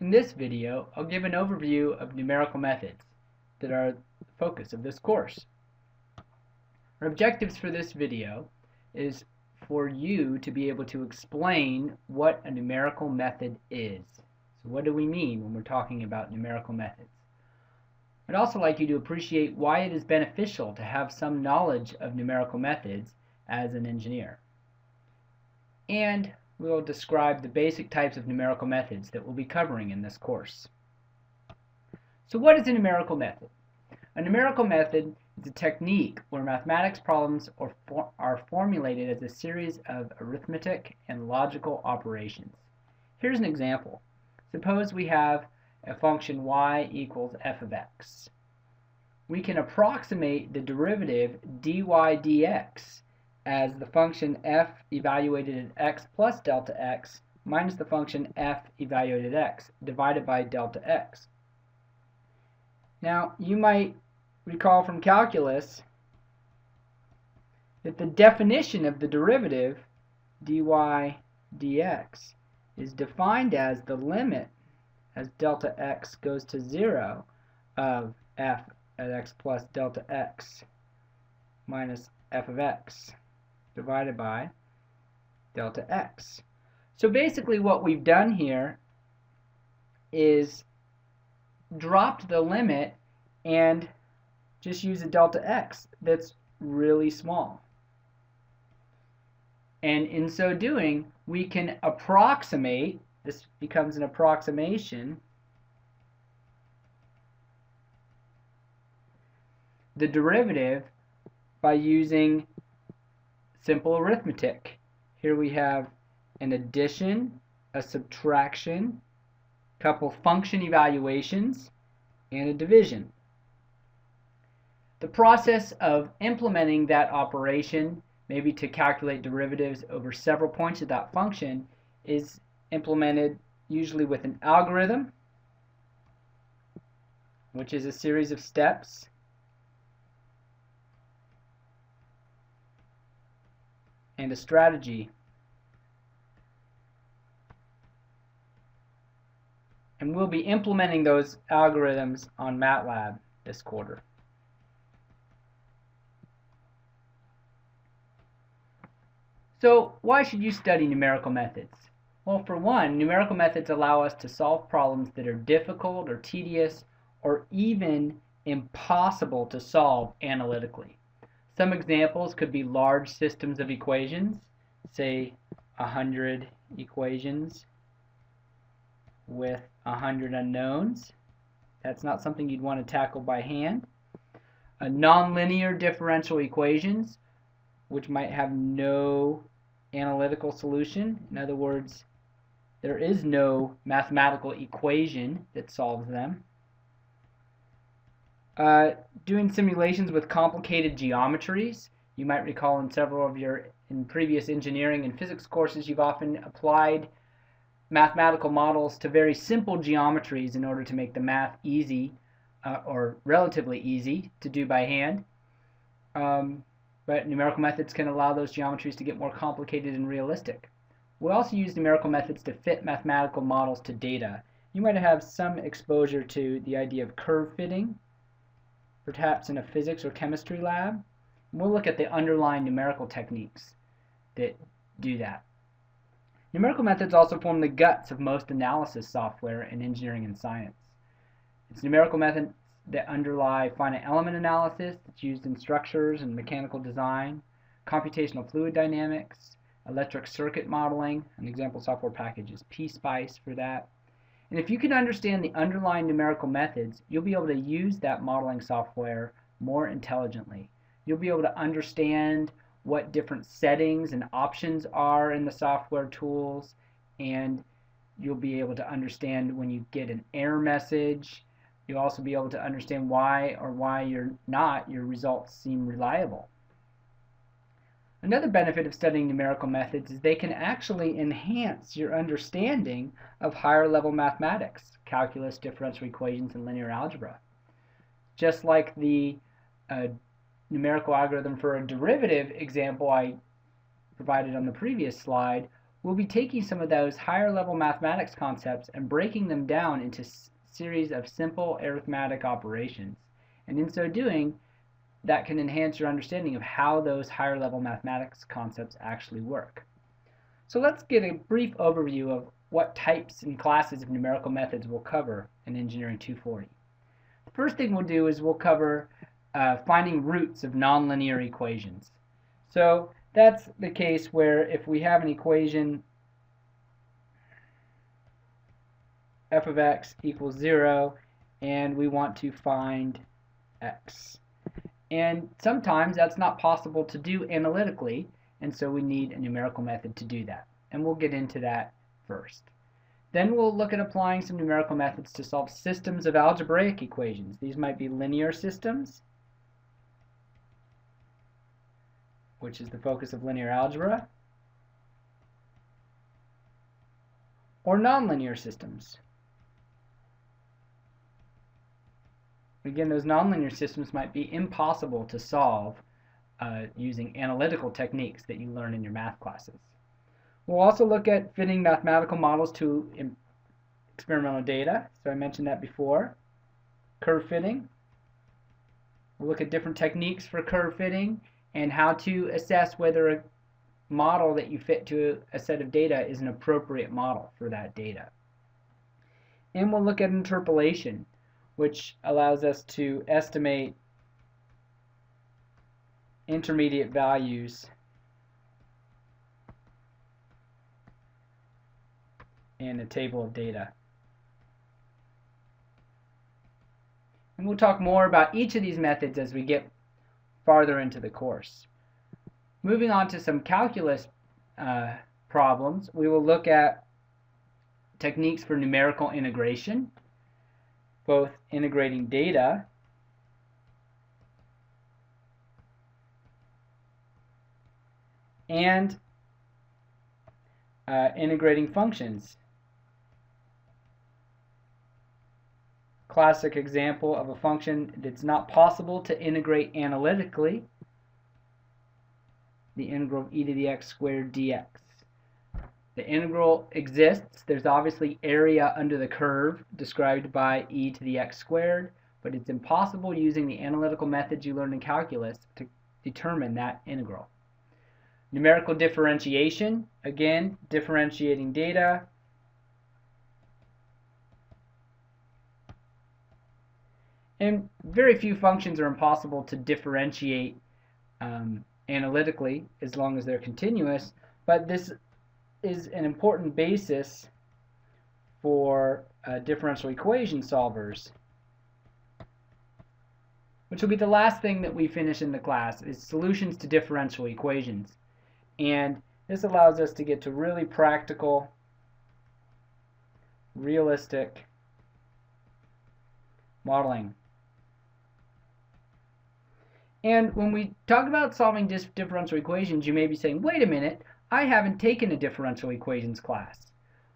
In this video, I'll give an overview of numerical methods that are the focus of this course. Our objectives for this video is for you to be able to explain what a numerical method is. So what do we mean when we're talking about numerical methods? I'd also like you to appreciate why it is beneficial to have some knowledge of numerical methods as an engineer. And we'll describe the basic types of numerical methods that we'll be covering in this course. So what is a numerical method? A numerical method is a technique where mathematics problems are formulated as a series of arithmetic and logical operations. Here's an example. Suppose we have a function y equals f of x. We can approximate the derivative dy dx as the function f evaluated at x plus delta x minus the function f evaluated at x divided by delta x. Now, you might recall from calculus that the definition of the derivative dy dx is defined as the limit as delta x goes to 0 of f at x plus delta x minus f of x divided by delta x. So basically what we've done here is dropped the limit and just use a delta x that's really small. And in so doing, we can approximate, this becomes an approximation, the derivative by using simple arithmetic. Here we have an addition, a subtraction, a couple function evaluations, and a division. The process of implementing that operation, maybe to calculate derivatives over several points of that function, is implemented usually with an algorithm, which is a series of steps, and a strategy. And we'll be implementing those algorithms on MATLAB this quarter. So why should you study numerical methods? Well, for one, numerical methods allow us to solve problems that are difficult or tedious or even impossible to solve analytically. Some examples could be large systems of equations, say 100 equations with 100 unknowns. That's not something you'd want to tackle by hand. Nonlinear differential equations, which might have no analytical solution. In other words, there is no mathematical equation that solves them. Doing simulations with complicated geometries. You might recall in several of your previous engineering and physics courses you've often applied mathematical models to very simple geometries in order to make the math easy or relatively easy to do by hand. But numerical methods can allow those geometries to get more complicated and realistic. We also use numerical methods to fit mathematical models to data. You might have some exposure to the idea of curve fitting, perhaps in a physics or chemistry lab. And we'll look at the underlying numerical techniques that do that. Numerical methods also form the guts of most analysis software in engineering and science. It's numerical methods that underlie finite element analysis that's used in structures and mechanical design, computational fluid dynamics, electric circuit modeling. An example software package is PSpice for that. And if you can understand the underlying numerical methods, you'll be able to use that modeling software more intelligently. You'll be able to understand what different settings and options are in the software tools, and you'll be able to understand when you get an error message. You'll also be able to understand why your results seem reliable. Another benefit of studying numerical methods is they can actually enhance your understanding of higher level mathematics, calculus, differential equations, and linear algebra. Just like the numerical algorithm for a derivative example I provided on the previous slide, we'll be taking some of those higher level mathematics concepts and breaking them down into series of simple arithmetic operations. And in so doing, that can enhance your understanding of how those higher level mathematics concepts actually work. So let's get a brief overview of what types and classes of numerical methods we'll cover in Engineering 240. The first thing we'll do is we'll cover finding roots of nonlinear equations. So that's the case where if we have an equation f of x equals 0 and we want to find x. And sometimes that's not possible to do analytically, and so we need a numerical method to do that. And we'll get into that first. Then we'll look at applying some numerical methods to solve systems of algebraic equations. These might be linear systems, which is the focus of linear algebra, or nonlinear systems. Again, those nonlinear systems might be impossible to solve using analytical techniques that you learn in your math classes. We'll also look at fitting mathematical models to experimental data. So I mentioned that before. Curve fitting. We'll look at different techniques for curve fitting and how to assess whether a model that you fit to a set of data is an appropriate model for that data. And we'll look at interpolation, which allows us to estimate intermediate values in a table of data. And we'll talk more about each of these methods as we get farther into the course. Moving on to some calculus problems, we will look at techniques for numerical integration, both integrating data and integrating functions. Classic example of a function that's not possible to integrate analytically, the integral of e to the x squared dx. The integral exists. There's obviously area under the curve described by e to the x squared, but it's impossible using the analytical methods you learned in calculus to determine that integral. Numerical differentiation, again, differentiating data. And very few functions are impossible to differentiate analytically as long as they're continuous, but this is an important basis for differential equation solvers, which will be the last thing that we finish in the class, is solutions to differential equations. And this allows us to get to really practical, realistic modeling. And when we talk about solving differential equations, you may be saying, wait a minute, I haven't taken a differential equations class.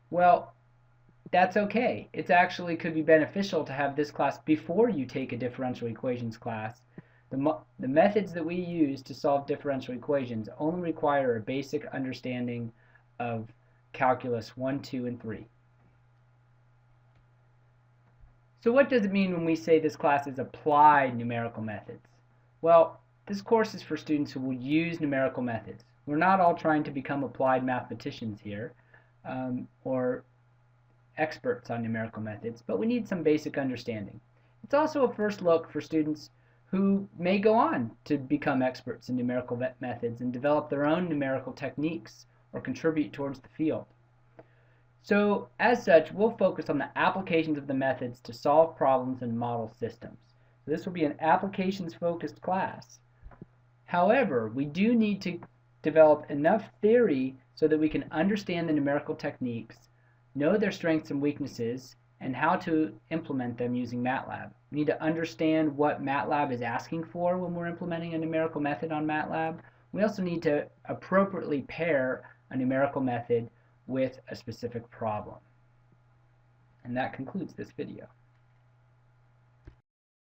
Well, that's okay. It actually could be beneficial to have this class before you take a differential equations class. The methods that we use to solve differential equations only require a basic understanding of calculus 1, 2, and 3. So what does it mean when we say this class is applied numerical methods? Well, this course is for students who will use numerical methods. We're not all trying to become applied mathematicians here or experts on numerical methods, but we need some basic understanding. It's also a first look for students who may go on to become experts in numerical methods and develop their own numerical techniques or contribute towards the field. So, as such, we'll focus on the applications of the methods to solve problems and model systems. So this will be an applications-focused class. However, we do need to develop enough theory so that we can understand the numerical techniques, know their strengths and weaknesses, and how to implement them using MATLAB. We need to understand what MATLAB is asking for when we're implementing a numerical method on MATLAB. We also need to appropriately pair a numerical method with a specific problem. And that concludes this video.